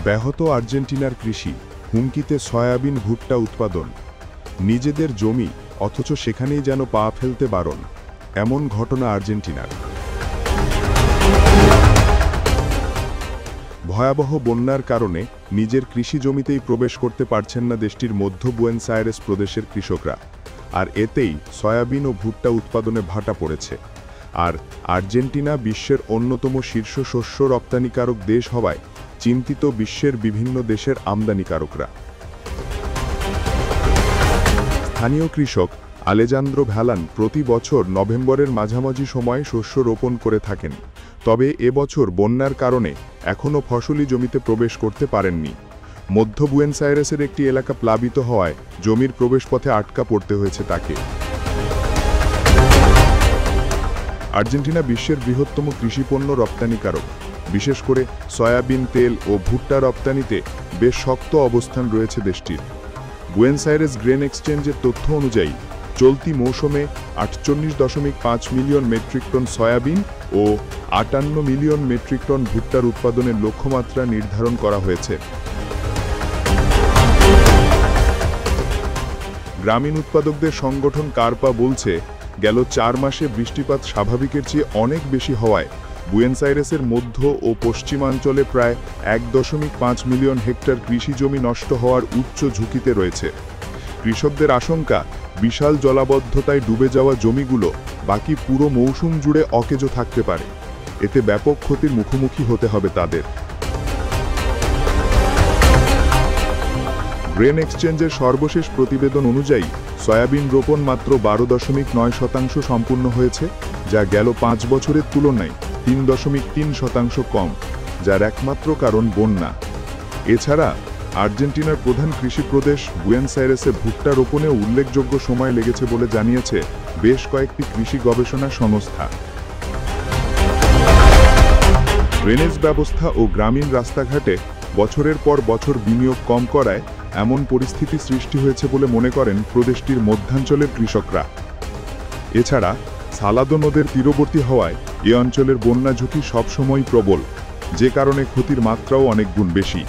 ব্যাহত আর্জেন্টিনার কৃষি, হুমকিতে সয়াবিন ভুট্টা উৎপাদন। নিজেদের জমি, অথচ সেখানেই যেন পা ফেলতে বারণ। এমন ঘটনা আর্জেন্টিনার। ভয়াবহ বন্যার কারণে নিজের কৃষি জমিতেই প্রবেশ করতে পারছেন না দেশটির মধ্য বুয়েনোস আইরেস প্রদেশের কৃষকরা। আর এতেই সয়াবিন ও ভুট্টা উৎপাদনে ভাটা পড়েছে। আর আর্জেন্টিনা বিশ্বের অন্যতম শীর্ষ শস্য রপ্তানিকারক দেশ হওয়ায় চিন্তিত বিশ্বের বিভিন্ন দেশের আমদানিকারকরা। স্থানীয় কৃষক আলেজান্দ্রো ভ্যালান প্রতি বছর নভেম্বরের মাঝামাঝি সময়ে শস্য রোপণ করে থাকেন। তবে এবছর বন্যার কারণে এখনও ফসলি জমিতে প্রবেশ করতে পারেননি। মধ্য বুয়েনোস আইরেসের একটি এলাকা প্লাবিত হওয়ায় জমির প্রবেশপথে আটকা পড়তে হয়েছে তাকে। আর্জেন্টিনা বিশ্বের বৃহত্তম কৃষিপণ্য রপ্তানিকারক। বিশেষ করে সয়াবিন তেল ও ভুট্টা রপ্তানিতে বেশ শক্ত অবস্থান রয়েছে দেশটির। বুয়েনোস আইরেস গ্রেন এক্সচেঞ্জের তথ্য অনুযায়ী চলতি মৌসুমে 48.5 মিলিয়ন মেট্রিক টন সয়াবিন ও 58 মিলিয়ন মেট্রিক টন ভুট্টার উৎপাদনের লক্ষ্যমাত্রা নির্ধারণ করা হয়েছে। গ্রামীণ উৎপাদকদের সংগঠন কার্পা বলছে, গেল 4 মাসে বৃষ্টিপাত স্বাভাবিকের চেয়ে অনেক বেশি হওয়ায় বুয়েনোস আইরেসের মধ্য ও পশ্চিমাঞ্চলে প্রায় 1.5 মিলিয়ন হেক্টর কৃষি জমি নষ্ট হওয়ার উচ্চ ঝুঁকিতে রয়েছে। কৃষকদের আশঙ্কা, বিশাল জলাবদ্ধতায় ডুবে যাওয়া জমিগুলো বাকি পুরো মৌসুম জুড়ে অকেজো থাকতে পারে। এতে ব্যাপক ক্ষতির মুখোমুখি হতে হবে তাদের। গ্রেন এক্সচেঞ্জের সর্বশেষ প্রতিবেদন অনুযায়ী সয়াবিন রোপণ মাত্র 12.9% সম্পূর্ণ হয়েছে, যা গেল 5 বছরের তুলনায় 3.3% কম, যার একমাত্র কারণ বন্যা। এছাড়া আর্জেন্টিনার প্রধান কৃষি প্রদেশ বুয়েনোস আইরেসে ভুট্টা রোপণে উল্লেখযোগ্য সময় লেগেছে বলে জানিয়েছে বেশ কয়েকটি কৃষি গবেষণা সংস্থা। ড্রেনেজ ব্যবস্থা ও গ্রামীণ রাস্তাঘাটে বছরের পর বছর বিনিয়োগ কম করায় এমন পরিস্থিতি সৃষ্টি হয়েছে বলে মনে করেন প্রদেশটির মধ্যাঞ্চলের কৃষকরা। এছাড়া সালাদো নদের তীরবর্তী হওয়ায় এ অঞ্চলের বন্যা ঝুঁকি সবসময়ই প্রবল, যে কারণে ক্ষতির মাত্রাও অনেক গুণ বেশি।